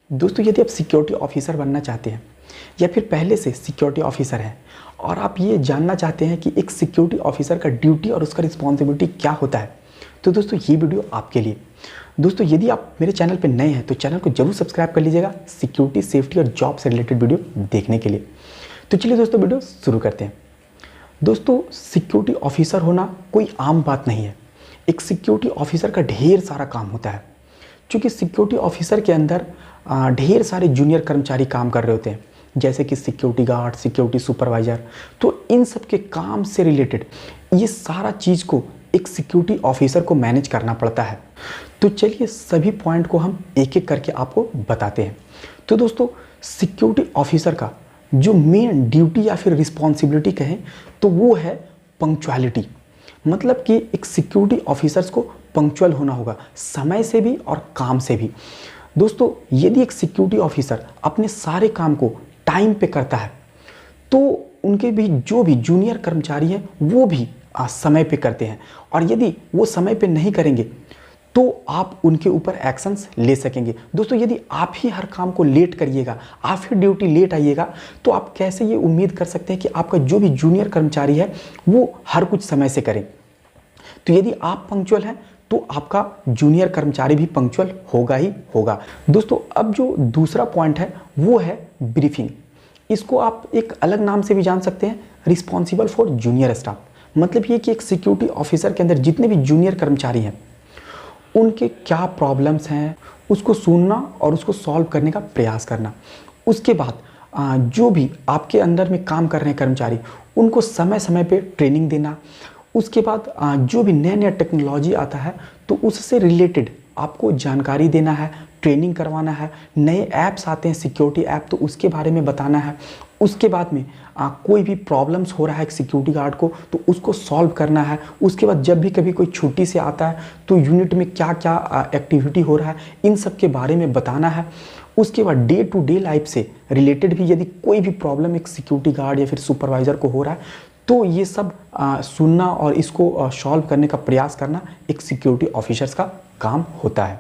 दोस्तों, यदि आप सिक्योरिटी ऑफिसर बनना चाहते हैं या फिर पहले से सिक्योरिटी ऑफिसर हैं और आप ये जानना चाहते हैं कि एक सिक्योरिटी ऑफिसर का ड्यूटी और उसका रिस्पॉन्सिबिलिटी क्या होता है, तो दोस्तों ये वीडियो आपके लिए। दोस्तों, यदि आप मेरे चैनल पर नए हैं तो चैनल को जरूर सब्सक्राइब कर लीजिएगा सिक्योरिटी, सेफ्टी और जॉब से रिलेटेड वीडियो देखने के लिए। तो चलिए दोस्तों, वीडियो शुरू करते हैं। दोस्तों, सिक्योरिटी ऑफिसर होना कोई आम बात नहीं है। एक सिक्योरिटी ऑफिसर का ढेर सारा काम होता है, क्योंकि सिक्योरिटी ऑफिसर के अंदर ढेर सारे जूनियर कर्मचारी काम कर रहे होते हैं, जैसे कि सिक्योरिटी गार्ड, सिक्योरिटी सुपरवाइज़र। तो इन सब के काम से रिलेटेड ये सारा चीज़ को एक सिक्योरिटी ऑफिसर को मैनेज करना पड़ता है। तो चलिए सभी पॉइंट को हम एक एक करके आपको बताते हैं। तो दोस्तों, सिक्योरिटी ऑफिसर का जो मेन ड्यूटी या फिर रिस्पॉन्सिबिलिटी कहें तो वो है पंक्चुअलिटी। मतलब कि एक सिक्योरिटी ऑफिसर्स को पंक्चुअल होना होगा, समय से भी और काम से भी। दोस्तों, यदि एक सिक्योरिटी ऑफिसर अपने सारे काम को टाइम पे करता है तो उनके भी जो भी जूनियर कर्मचारी हैं वो भी समय पे करते हैं, और यदि वो समय पे नहीं करेंगे तो आप उनके ऊपर एक्शंस ले सकेंगे। दोस्तों, यदि आप ही हर काम को लेट करिएगा, आप ही ड्यूटी लेट आइएगा, तो आप कैसे ये उम्मीद कर सकते हैं कि आपका जो भी जूनियर कर्मचारी है वो हर कुछ समय से करें। तो यदि आप पंक्चुअल हैं तो आपका जूनियर कर्मचारी भी पंक्चुअल होगा ही होगा। दोस्तों, अब जो दूसरा पॉइंट है वो है ब्रीफिंग। इसको आप एक अलग नाम से भी जान सकते हैं, रिस्पॉन्सिबल फॉर जूनियर स्टाफ। मतलब ये कि एक सिक्योरिटी ऑफिसर के अंदर जितने भी जूनियर कर्मचारी हैं उनके क्या प्रॉब्लम्स हैं उसको सुनना और उसको सॉल्व करने का प्रयास करना। उसके बाद जो भी आपके अंदर में काम कर रहे हैं कर्मचारी, उनको समय समय पे ट्रेनिंग देना। उसके बाद जो भी नया नया टेक्नोलॉजी आता है तो उससे रिलेटेड आपको जानकारी देना है, ट्रेनिंग करवाना है। नए ऐप्स आते हैं सिक्योरिटी ऐप, तो उसके बारे में बताना है। उसके बाद में कोई भी प्रॉब्लम्स हो रहा है एक सिक्योरिटी गार्ड को तो उसको सॉल्व करना है। उसके बाद जब भी कभी कोई छुट्टी से आता है तो यूनिट में क्या क्या एक्टिविटी हो रहा है, इन सब के बारे में बताना है। उसके बाद डे टू डे लाइफ से रिलेटेड भी यदि कोई भी प्रॉब्लम एक सिक्योरिटी गार्ड या फिर सुपरवाइज़र को हो रहा है तो ये सब सुनना और इसको सॉल्व करने का प्रयास करना एक सिक्योरिटी ऑफिसर्स का काम होता है।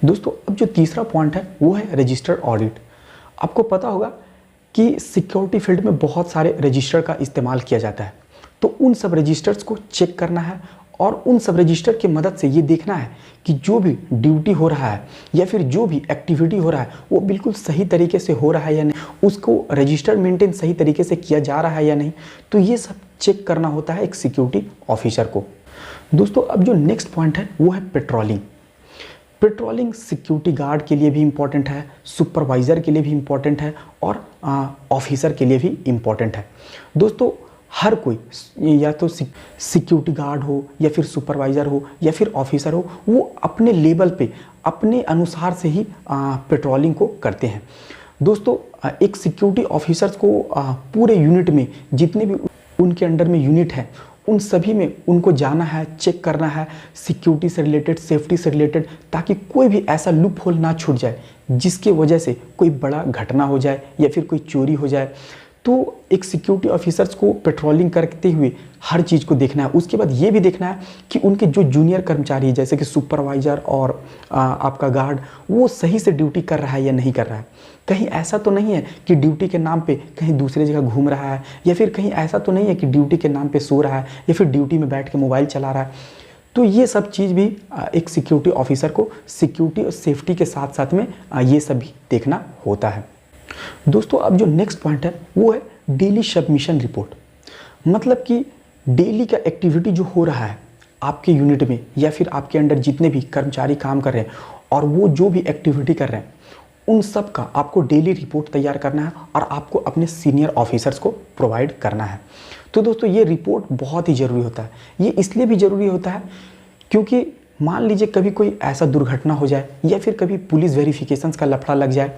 दोस्तों, अब जो तीसरा पॉइंट है वो है रजिस्टर्ड ऑडिट। आपको पता होगा कि सिक्योरिटी फील्ड में बहुत सारे रजिस्टर का इस्तेमाल किया जाता है, तो उन सब रजिस्टर्स को चेक करना है और उन सब रजिस्टर की मदद से ये देखना है कि जो भी ड्यूटी हो रहा है या फिर जो भी एक्टिविटी हो रहा है वो बिल्कुल सही तरीके से हो रहा है या नहीं, उसको रजिस्टर मेंटेन सही तरीके से किया जा रहा है या नहीं। तो ये सब चेक करना होता है एक सिक्योरिटी ऑफिसर को। दोस्तों, अब जो नेक्स्ट पॉइंट है वो है पेट्रोलिंग। पेट्रोलिंग सिक्योरिटी गार्ड के लिए भी इम्पॉर्टेंट है, सुपरवाइज़र के लिए भी इम्पॉर्टेंट है और ऑफिसर के लिए भी इम्पॉर्टेंट है। दोस्तों, हर कोई या तो सिक्योरिटी गार्ड हो या फिर सुपरवाइज़र हो या फिर ऑफिसर हो, वो अपने लेवल पे अपने अनुसार से ही पेट्रोलिंग को करते हैं। दोस्तों, एक सिक्योरिटी ऑफिसर्स को पूरे यूनिट में जितने भी उनके अंडर में यूनिट है उन सभी में उनको जाना है, चेक करना है सिक्योरिटी से रिलेटेड, सेफ्टी से रिलेटेड, ताकि कोई भी ऐसा लूप होल ना छूट जाए जिसके वजह से कोई बड़ा घटना हो जाए या फिर कोई चोरी हो जाए। तो एक सिक्योरिटी ऑफिसर्स को पेट्रोलिंग करते हुए हर चीज़ को देखना है। उसके बाद ये भी देखना है कि उनके जो जूनियर कर्मचारी है जैसे कि सुपरवाइज़र और आपका गार्ड, वो सही से ड्यूटी कर रहा है या नहीं कर रहा है। कहीं ऐसा तो नहीं है कि ड्यूटी के नाम पे कहीं दूसरे जगह घूम रहा है, या फिर कहीं ऐसा तो नहीं है कि ड्यूटी के नाम पे सो रहा है या फिर ड्यूटी में बैठ के मोबाइल चला रहा है। तो ये सब चीज़ भी एक सिक्योरिटी ऑफिसर को सिक्योरिटी और सेफ्टी के साथ साथ में ये सब भी देखना होता है। दोस्तों, अब जो नेक्स्ट पॉइंट है वो है डेली सबमिशन रिपोर्ट। मतलब कि डेली का एक्टिविटी जो हो रहा है आपके यूनिट में या फिर आपके अंडर जितने भी कर्मचारी काम कर रहे हैं और वो जो भी एक्टिविटी कर रहे हैं उन सब का आपको डेली रिपोर्ट तैयार करना है और आपको अपने सीनियर ऑफिसर्स को प्रोवाइड करना है। तो दोस्तों, ये रिपोर्ट बहुत ही ज़रूरी होता है। ये इसलिए भी ज़रूरी होता है क्योंकि मान लीजिए कभी कोई ऐसा दुर्घटना हो जाए या फिर कभी पुलिस वेरिफिकेशंस का लफड़ा लग जाए,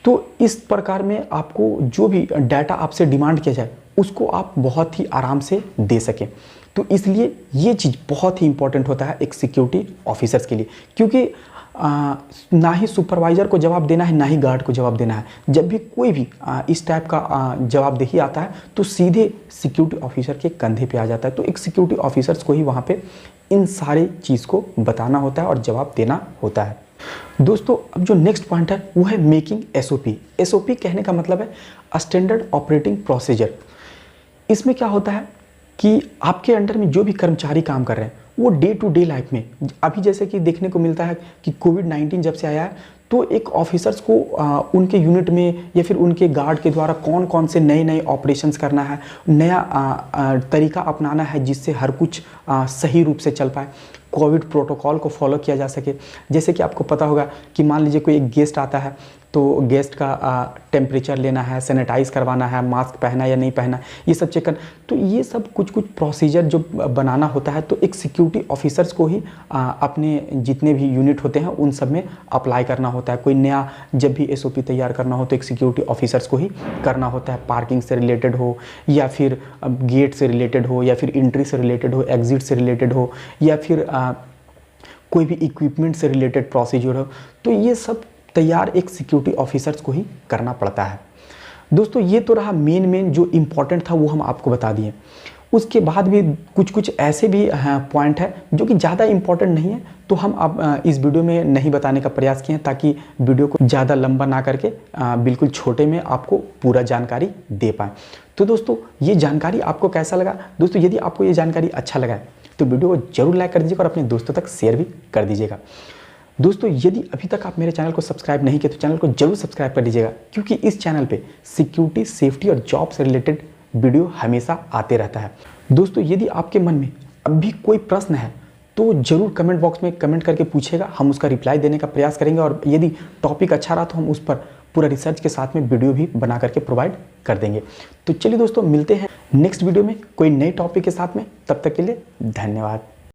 तो इस प्रकार में आपको जो भी डाटा आपसे डिमांड किया जाए उसको आप बहुत ही आराम से दे सकें। तो इसलिए ये चीज़ बहुत ही इंपॉर्टेंट होता है एक सिक्योरिटी ऑफिसर्स के लिए, क्योंकि ना ही सुपरवाइज़र को जवाब देना है ना ही गार्ड को जवाब देना है। जब भी कोई भी इस टाइप का जवाबदेही आता है तो सीधे सिक्योरिटी ऑफिसर के कंधे पे आ जाता है। तो एक सिक्योरिटी ऑफिसर्स को ही वहाँ पे इन सारे चीज़ को बताना होता है और जवाब देना होता है। दोस्तों अब जो नेक्स्ट पॉइंट है वो है मेकिंग एसओपी। एसओपी कहने का मतलब है स्टैंडर्ड ऑपरेटिंग प्रोसीजर। इसमें क्या होता है कि आपके अंडर में जो भी कर्मचारी काम कर रहे हैं वो डे टू डे लाइफ में, अभी जैसे कि देखने को मिलता है कि कोविड-19 जब से आया है तो एक ऑफिसर्स को उनके यूनिट में या फिर उनके गार्ड के द्वारा कौन कौन से नए नए ऑपरेशंस करना है, नया तरीका अपनाना है जिससे हर कुछ सही रूप से चल पाए, कोविड प्रोटोकॉल को फॉलो किया जा सके। जैसे कि आपको पता होगा कि मान लीजिए कोई एक गेस्ट आता है तो गेस्ट का टेम्परेचर लेना है, सैनिटाइज करवाना है, मास्क पहना या नहीं पहना, ये सब चेक करना। तो ये सब कुछ प्रोसीजर जो बनाना होता है तो एक सिक्योरिटी ऑफिसर्स को ही अपने जितने भी यूनिट होते हैं उन सब में अप्लाई करना होता है। कोई नया जब भी एसओपी तैयार करना हो तो एक सिक्योरिटी ऑफिसर्स को ही करना होता है। पार्किंग से रिलेटेड हो या फिर गेट से रिलेटेड हो या फिर एंट्री से रिलेटेड हो, एग्जिट से रिलेटेड हो या फिर कोई भी इक्विपमेंट से रिलेटेड प्रोसीजर हो, तो ये सब तैयार एक सिक्योरिटी ऑफिसर्स को ही करना पड़ता है। दोस्तों ये तो रहा मेन जो इम्पोर्टेंट था वो हम आपको बता दिए। उसके बाद भी कुछ ऐसे भी पॉइंट है जो कि ज़्यादा इम्पोर्टेंट नहीं है, तो हम अब इस वीडियो में नहीं बताने का प्रयास किए हैं ताकि वीडियो को ज़्यादा लंबा ना करके बिल्कुल छोटे में आपको पूरा जानकारी दे पाएँ। तो दोस्तों ये जानकारी आपको कैसा लगा? दोस्तों यदि आपको ये जानकारी अच्छा लगा तो वीडियो को जरूर लाइक कर दीजिएगा और अपने दोस्तों तक शेयर भी कर दीजिएगा। दोस्तों यदि अभी तक आप मेरे चैनल को सब्सक्राइब नहीं किए तो चैनल को जरूर सब्सक्राइब कर दीजिएगा, क्योंकि इस चैनल पे सिक्योरिटी, सेफ्टी और जॉब से रिलेटेड वीडियो हमेशा आते रहता है। दोस्तों यदि आपके मन में अभी कोई प्रश्न है तो जरूर कमेंट बॉक्स में कमेंट करके पूछिएगा, हम उसका रिप्लाई देने का प्रयास करेंगे और यदि टॉपिक अच्छा रहा तो हम उस पर पूरा रिसर्च के साथ में वीडियो भी बना करके प्रोवाइड कर देंगे। तो चलिए दोस्तों मिलते हैं नेक्स्ट वीडियो में कोई नए टॉपिक के साथ में, तब तक के लिए धन्यवाद।